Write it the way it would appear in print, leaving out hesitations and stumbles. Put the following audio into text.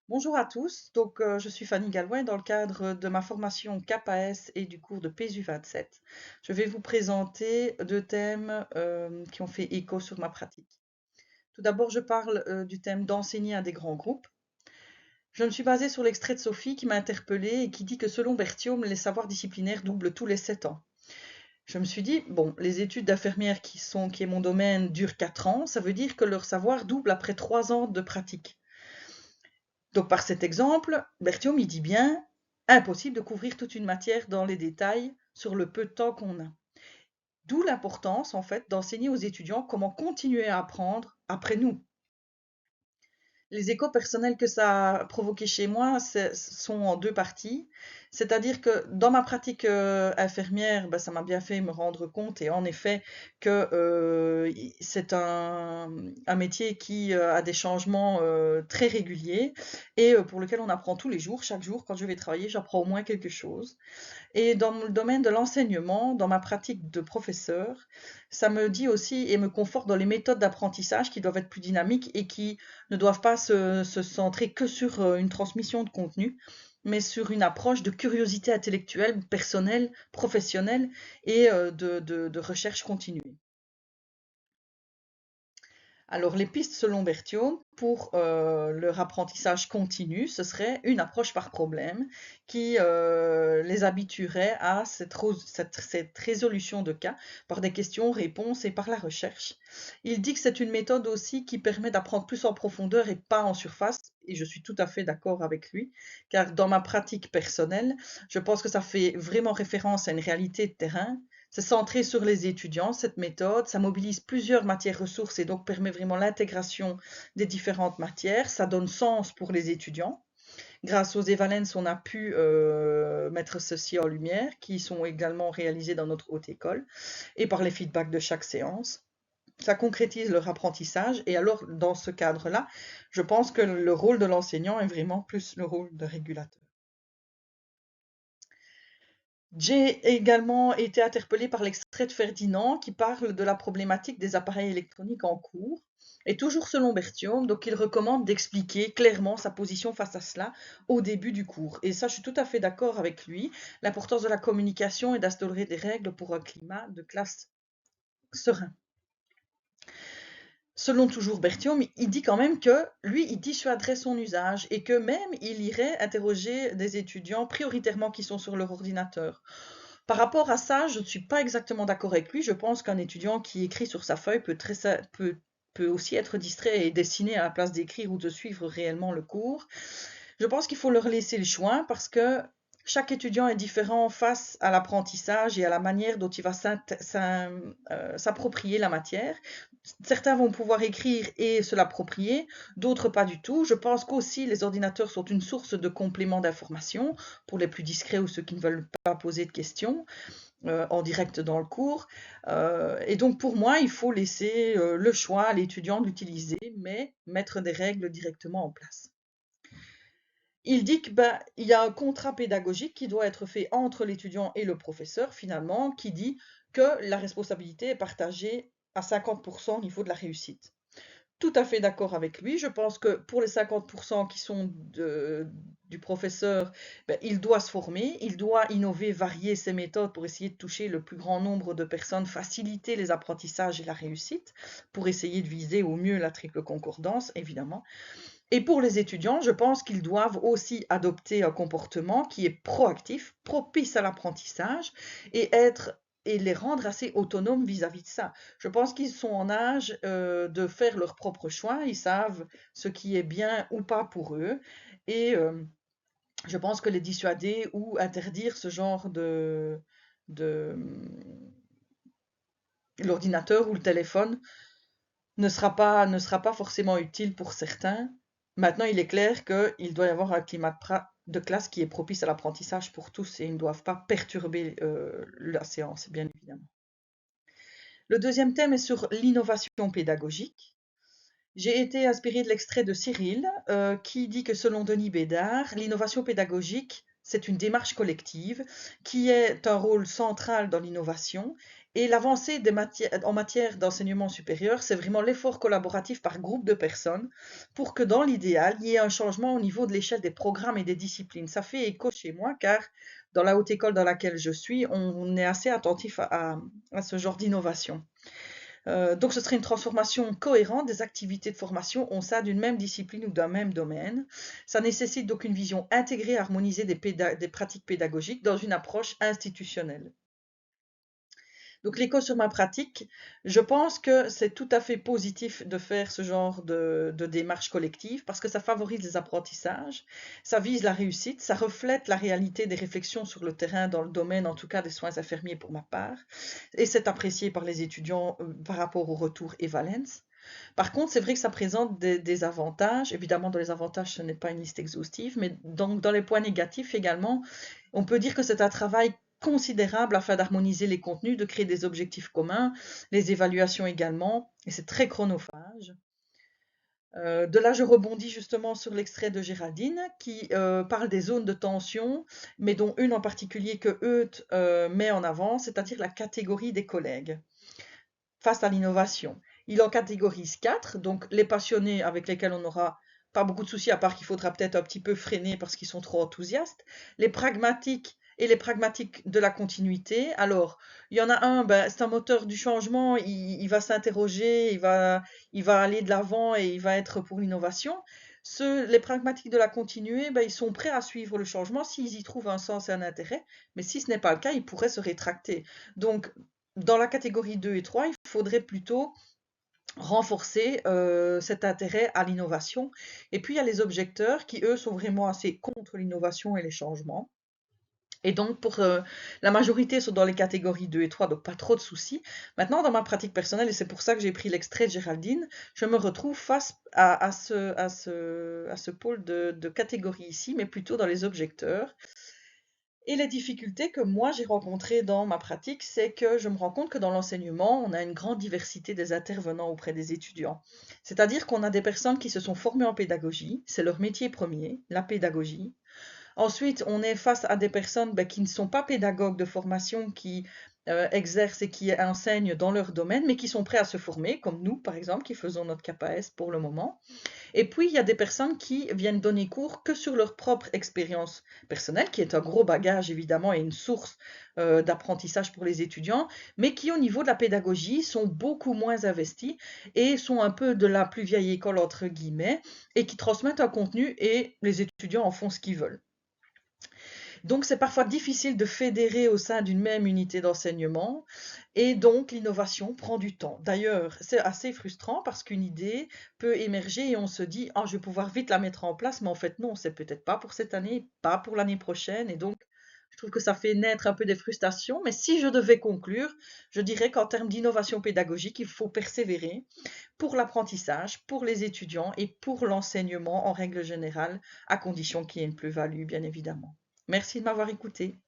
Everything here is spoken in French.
Bonjour à tous, je suis Fanny Gallois et dans le cadre de ma formation CAPAS et du cours de PSU 27, je vais vous présenter deux thèmes qui ont fait écho sur ma pratique. Tout d'abord, je parle du thème d'enseigner à des grands groupes. Je me suis basée sur l'extrait de Sophie qui m'a interpellée et qui dit que selon Berthiaume, les savoirs disciplinaires doublent tous les 7 ans. Je me suis dit, bon, les études d'infirmière qui est mon domaine, durent 4 ans, ça veut dire que leur savoir double après 3 ans de pratique. Donc par cet exemple, Berthiaume il dit bien impossible de couvrir toute une matière dans les détails sur le peu de temps qu'on a. D'où l'importance en fait d'enseigner aux étudiants comment continuer à apprendre après nous. Les échos personnels que ça a provoqué chez moi sont en deux parties. C'est-à-dire que dans ma pratique infirmière, ça m'a bien fait me rendre compte, et en effet, que c'est un métier qui a des changements très réguliers et pour lequel on apprend tous les jours. Chaque jour, quand je vais travailler, j'apprends au moins quelque chose. Et dans le domaine de l'enseignement, dans ma pratique de professeur, ça me dit aussi et me conforte dans les méthodes d'apprentissage qui doivent être plus dynamiques et qui ne doivent pas se centrer que sur une transmission de contenu, mais sur une approche de curiosité intellectuelle, personnelle, professionnelle et de recherche continue. Alors, les pistes selon Berthiaume pour leur apprentissage continu, ce serait une approche par problème qui les habituerait à cette résolution de cas par des questions, réponses et par la recherche. Il dit que c'est une méthode aussi qui permet d'apprendre plus en profondeur et pas en surface, et je suis tout à fait d'accord avec lui, car dans ma pratique personnelle, je pense que ça fait vraiment référence à une réalité de terrain. C'est centré sur les étudiants, cette méthode. Ça mobilise plusieurs matières ressources et donc permet vraiment l'intégration des différentes matières. Ça donne sens pour les étudiants. Grâce aux Evalens, on a pu mettre ceci en lumière, qui sont également réalisés dans notre haute école, et par les feedbacks de chaque séance. Ça concrétise leur apprentissage. Et alors, dans ce cadre-là, je pense que le rôle de l'enseignant est vraiment plus le rôle de régulateur. J'ai également été interpellée par l'extrait de Ferdinand qui parle de la problématique des appareils électroniques en cours. Et toujours selon Berthiaume, donc il recommande d'expliquer clairement sa position face à cela au début du cours. Et ça, je suis tout à fait d'accord avec lui. L'importance de la communication et d'instaurer des règles pour un climat de classe serein. Selon toujours Berthiaume, il dit quand même que lui, il dissuaderait son usage et que même il irait interroger des étudiants prioritairement qui sont sur leur ordinateur. Par rapport à ça, je ne suis pas exactement d'accord avec lui. Je pense qu'un étudiant qui écrit sur sa feuille peut aussi être distrait et dessiner à la place d'écrire ou de suivre réellement le cours. Je pense qu'il faut leur laisser le choix parce que chaque étudiant est différent face à l'apprentissage et à la manière dont il va s'approprier la matière. Certains vont pouvoir écrire et se l'approprier, d'autres pas du tout. Je pense qu'aussi les ordinateurs sont une source de complément d'information pour les plus discrets ou ceux qui ne veulent pas poser de questions en direct dans le cours. Et donc pour moi, il faut laisser le choix à l'étudiant d'utiliser, mais mettre des règles directement en place. Il dit que il y a un contrat pédagogique qui doit être fait entre l'étudiant et le professeur, finalement, qui dit que la responsabilité est partagée à 50% au niveau de la réussite. Tout à fait d'accord avec lui. Je pense que pour les 50% qui sont du professeur, il doit se former, il doit innover, varier ses méthodes pour essayer de toucher le plus grand nombre de personnes, faciliter les apprentissages et la réussite, pour essayer de viser au mieux la triple concordance, évidemment. Et pour les étudiants, je pense qu'ils doivent aussi adopter un comportement qui est proactif, propice à l'apprentissage et les rendre assez autonomes vis-à-vis de ça. Je pense qu'ils sont en âge de faire leur propre choix, ils savent ce qui est bien ou pas pour eux, et je pense que les dissuader ou interdire ce genre de l'ordinateur ou le téléphone ne sera pas forcément utile pour certains. Maintenant, il est clair qu'il doit y avoir un climat de classe qui est propice à l'apprentissage pour tous et ils ne doivent pas perturber la séance, bien évidemment. Le deuxième thème est sur l'innovation pédagogique. J'ai été inspirée de l'extrait de Cyril qui dit que selon Denis Bédard, l'innovation pédagogique, c'est une démarche collective qui est un rôle central dans l'innovation Et l'avancée en matière d'enseignement supérieur, c'est vraiment l'effort collaboratif par groupe de personnes pour que dans l'idéal, il y ait un changement au niveau de l'échelle des programmes et des disciplines. Ça fait écho chez moi car dans la haute école dans laquelle je suis, on est assez attentif à ce genre d'innovation. Donc ce serait une transformation cohérente des activités de formation au sein d'une même discipline ou d'un même domaine. Ça nécessite donc une vision intégrée, harmonisée des pratiques pédagogiques dans une approche institutionnelle. Donc l'écho sur ma pratique, je pense que c'est tout à fait positif de faire ce genre de démarche collective parce que ça favorise les apprentissages, ça vise la réussite, ça reflète la réalité des réflexions sur le terrain dans le domaine, en tout cas des soins infirmiers pour ma part, et c'est apprécié par les étudiants par rapport au retour et Valence. Par contre, c'est vrai que ça présente des avantages. Évidemment, dans les avantages, ce n'est pas une liste exhaustive, mais dans les points négatifs également, on peut dire que c'est un travail considérable afin d'harmoniser les contenus, de créer des objectifs communs, les évaluations également, et c'est très chronophage. De là, je rebondis justement sur l'extrait de Géraldine qui parle des zones de tension, mais dont une en particulier que Euth met en avant, c'est-à-dire la catégorie des collègues face à l'innovation. Il en catégorise 4, donc les passionnés avec lesquels on n'aura pas beaucoup de soucis, à part qu'il faudra peut-être un petit peu freiner parce qu'ils sont trop enthousiastes, les pragmatiques et les pragmatiques de la continuité. Alors, il y en a un, ben, c'est un moteur du changement, il va s'interroger, il va aller de l'avant et il va être pour l'innovation. Les pragmatiques de la continuité, ben, ils sont prêts à suivre le changement s'ils y trouvent un sens et un intérêt, mais si ce n'est pas le cas, ils pourraient se rétracter. Donc, dans la catégorie 2 et 3, il faudrait plutôt renforcer cet intérêt à l'innovation. Et puis, il y a les objecteurs qui, eux, sont vraiment assez contre l'innovation et les changements. Et donc, pour la majorité sont dans les catégories 2 et 3, donc pas trop de soucis. Maintenant, dans ma pratique personnelle, et c'est pour ça que j'ai pris l'extrait de Géraldine, je me retrouve face à ce pôle de catégorie ici, mais plutôt dans les objecteurs. Et les difficultés que moi j'ai rencontrées dans ma pratique, c'est que je me rends compte que dans l'enseignement, on a une grande diversité des intervenants auprès des étudiants. C'est-à-dire qu'on a des personnes qui se sont formées en pédagogie, c'est leur métier premier, la pédagogie. Ensuite, on est face à des personnes qui ne sont pas pédagogues de formation, qui exercent et qui enseignent dans leur domaine, mais qui sont prêts à se former, comme nous, par exemple, qui faisons notre CAPAS pour le moment. Et puis, il y a des personnes qui viennent donner cours que sur leur propre expérience personnelle, qui est un gros bagage évidemment et une source d'apprentissage pour les étudiants, mais qui au niveau de la pédagogie sont beaucoup moins investis et sont un peu de la plus vieille école entre guillemets, et qui transmettent un contenu et les étudiants en font ce qu'ils veulent. Donc, c'est parfois difficile de fédérer au sein d'une même unité d'enseignement et donc l'innovation prend du temps. D'ailleurs, c'est assez frustrant parce qu'une idée peut émerger et on se dit: «Ah, je vais pouvoir vite la mettre en place», mais en fait non, c'est peut-être pas pour cette année, pas pour l'année prochaine et donc je trouve que ça fait naître un peu des frustrations. Mais si je devais conclure, je dirais qu'en termes d'innovation pédagogique, il faut persévérer pour l'apprentissage, pour les étudiants et pour l'enseignement en règle générale, à condition qu'il y ait une plus-value, bien évidemment. Merci de m'avoir écouté.